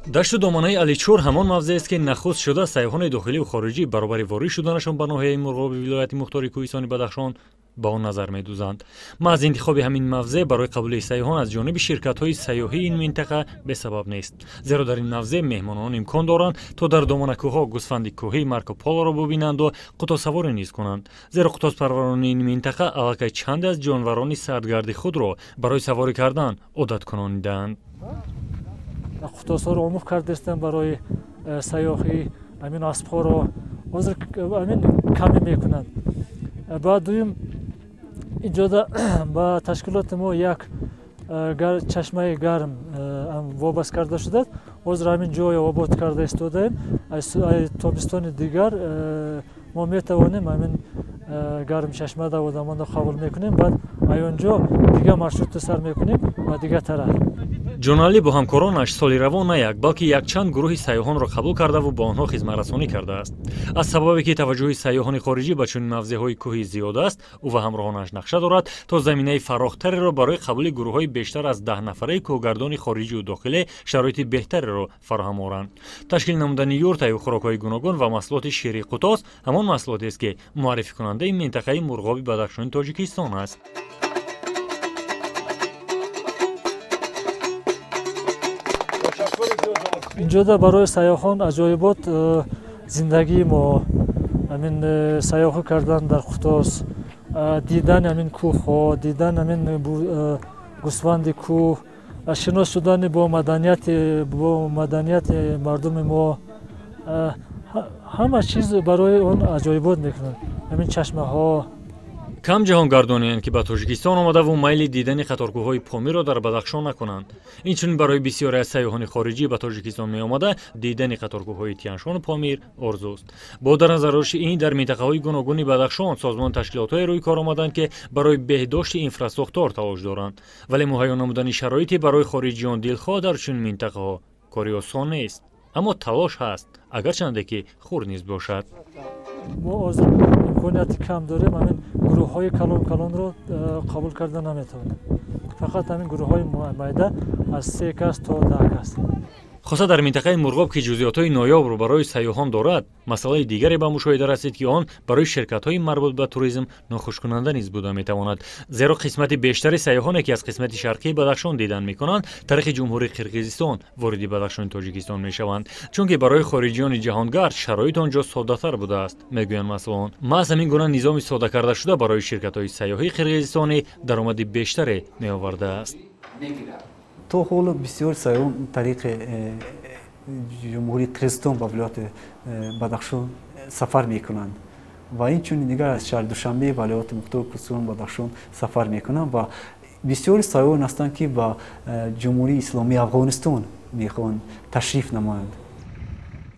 дашту доманаи Аличор ҳамон мавзеест ки нахуст шуда сайёҳони дохилӣ ва хориҷӣ баробари ворид шуданашон ба ноҳияи Мурғоби вилояти мухтори Кӯҳистони Бадахшон ба он назар медӯзанд. Маҳз интихоби ҳамин мавзеъ барои қабули сайёҳон аз ҷониби ширкатҳои сайёҳии ин минтақа бесабаб нест. Зеро дар ин мавзеъ меҳмонон имкон доранд то дар доманакӯҳҳо гӯсфанди кӯҳӣ Марко Полоро бубинанду қутосаворӣ низ кунанд. Зеро қутоспарварони ин минтақа аллакай чанде аз ҷонварони сардгарди худро барои саворӣ кардан одат кунонидаанд. Қутосҳоро омӯх кардастем барои сайёҳӣ амин аспҳоро ҳозир амин каме мекунанд. Баъд дуюм инҷода ба ташкилоти мо як чашмаи гарм вобаста карда шудааст. Ҳозир ҳамин ҷойро обод карда истодаем. Ай тобистони дигар мо метавонем ҳамин гарм чашмада одамонро қабул мекунем. Баъд ай он ҷо дигар маршрутро сар мекунем ба дигар тараф. ҷоналӣ бо ҳамкоронаш соли равон на як балки якчанд гурӯҳи сайёҳонро қабул кардаву ба онҳо хизматрасонӣ кардааст. Аз сабабе ки таваҷҷӯҳи сайёҳони хориҷӣ ба чунин мавзеъҳои кӯҳӣ зиёд аст, ӯ ва ҳамроҳонаш нақша дорад то заминаи фарохтареро барои қабули гурӯҳҳои бештар аз 10 нафараи кӯҳгардони хориҷиву дохилӣ шароити беҳтареро фароҳам оранд. ташкил намудани юртаю хӯрокҳои гуногун ва маҳсулоти шири қутос ҳамон маҳсулотест ки муаррификунандаи минтақаи Мурғоби Бадахшони Тоҷикистон аст. инҷода барои сайёҳон аҷоибот зиндагии мо амин сайёҳӣ кардан дар Қутос, дидан амин кӯҳҳо, дидан амин гӯсфанди кӯҳ, шинос шудани бо маданияти мардуми мо, ҳама чиз барои он аҷоибот мекунанд. Амин чашмаҳо кам ҷаҳонгардонеанд ки ба Тоҷикистон омадаву майли дидани қаторкӯҳҳои Помиро дар Бадахшон накунанд. Инчунин барои бисёре аз сайёҳони хориҷӣ ба Тоҷикистон меомада дидани қаторкӯҳҳои Тианшону Помир орзуст. Бо дар назар дошти ин дар минтақаҳои гуногуни Бадахшон созмон ташкилотҳое рӯи кор омаданд ки барои беҳдошти инфраструктур талош доранд. Вале муҳайё намудани шароити барои хориҷиён дилхоҳ дар чунин минтақаҳо кори осон нест. Аммо талош ҳаст, агарчанде ки хурд низ бошад. мо ҳозир имконияти кам дорем, ҳамин гурӯҳҳои калонро қабул карда наметавонем. Фақат ҳамин гурӯҳҳои майда аз 3 кас то 10 кас. хоса дар минтақаи Мурғоб ки ҷузъиётҳои ноёбро барои сайёҳон дорад, масъалаи дигаре ба мушоҳида расид ки он барои ширкатҳои марбут ба туризм нохушкунанда низ буда метавонад. Зеро қисмати бештари сайёҳоне ки аз қисмати шарқии Бадахшон дидан мекунанд, тариқи ҷумҳурии Қирғизистон вориди Бадахшони Тоҷикистон мешаванд, чунки барои хориҷиёни ҷаҳонгард шароит он ҷо соддатар будааст, мегӯянд масъулон. Маҳз ҳамин гуна низоми содда карда шуда барои ширкатҳои сайёҳии қирғизистонӣ даромади бештаре меовардааст. تو حالا بسیار سیاحان طریق جمهوری قرغیزستان به ولایت بدخشان سفر میکنند و این چون دیگر از شهر دوشنبه ولایت مختار کردستان بدخشان سفر میکنند و بسیار سیاحان هستند که به جمهوری اسلامی افغانستان میخوان تشریف نمایند.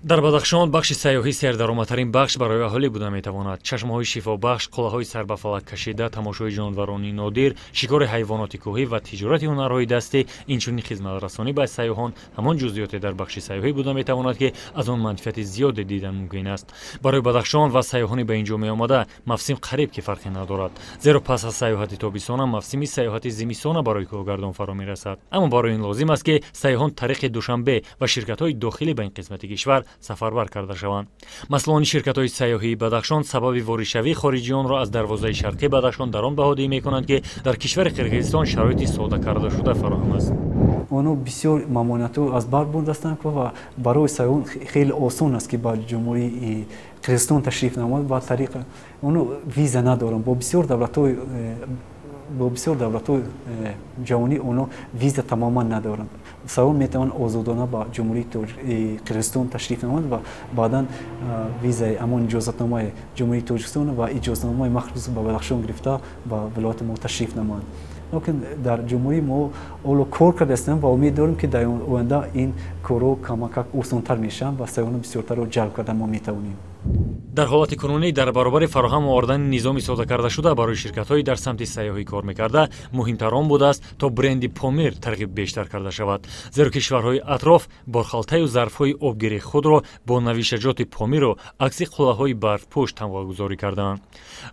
дар Бадахшон бахши сайёҳӣ сердаромадтарин бахш барои аҳолӣ буда метавонад. чашмаҳои шифобахш, қулаҳои сарбафалак кашида, тамошои ҷонварони нодир, шикори ҳайвоноти кӯҳӣ ва тиҷорати ҳунарҳои дастӣ, инчунин хизматрасонӣ ба сайёҳон ҳамон ҷузъиёте дар бахши сайёҳӣ буда метавонад ки аз он манфиати зиёде дидан мумкин аст. барои Бадахшон ва сайёҳони ба ин ҷо меомада мавсим қариб ки фарқе надорад. зеро пас аз сайёҳати тобистона мавсими сайёҳати зимистона барои кӯҳгардон фаро мерасад. аммо барои ин лозим аст ки сайёҳон тариқи Душанбе ва ширкатҳои дохилӣ ба ин қисмати кишвар сафарбар карда шаванд. масъулони ширкатҳои сайёҳии Бадахшон сабаби воридшавии хориҷиёнро аз дарвозаи шарқии Бадахшон дар он баҳодӣ мекунанд ки дар кишвари Қирғизистон шароити содда карда шуда фароҳам аст. آنها بسیار ممانعت‌ها از بر برداشتند و برای سیاحان خیلی آسان است که با جمهوری قرغیزستان تشریف نماید با طریق آنها ویزا ندارند. با بسیار دولت‌های جهانی آنها ویزا تماما ندارند. سیاحان میتوانند آزادانه با جمهوری قرغیزستان تشریف نماید و بعداً ویزای امان اجازتنامه جمهوری تاجیکستان و اجازتنامه مخصوص به بدخشان گرفته با ولایت ما تشریف نماید. لیکن در جمهوری ما اولو کار کرده هستیم و امید داریم که در آینده این کارو کمک آسان‌تر میشن و سیاحان بسیارتر رو جلب کرده ما میتوانیم. дар ҳолати кунунӣ дар баробари фароҳам овардани низоми содакардашуда барои ширкатҳои дар самти сайёҳӣ кор мекарда муҳимтар он будааст то бренди Помир тарғиб бештар карда шавад, зеро кишварҳои атроф борхалтаю зарфҳои обгирии худро бо навишаҷоти Помиру акси қуллаҳои барфпӯш тамғогузорӣ кардаанд.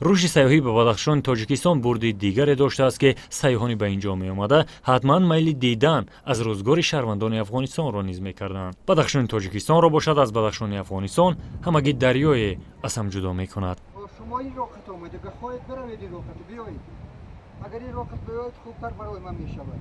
рушди сайёҳӣ ба Бадахшони Тоҷикистон бурди дигаре доштааст ки сайёҳони ба ин ҷо меомада ҳатман майли дидан аз рӯзгори шаҳрвандони Афғонистонро низ мекарданд. Бадахшони Тоҷикистонро бошад аз Бадахшони Афғонистон ҳамагӣ дарёе аз ҳам ҷудо мекунад. شما این راکت آمده بخواهید بروید این راکت بیایید. اگر این راکت بیایید خوبتر برای من میشود.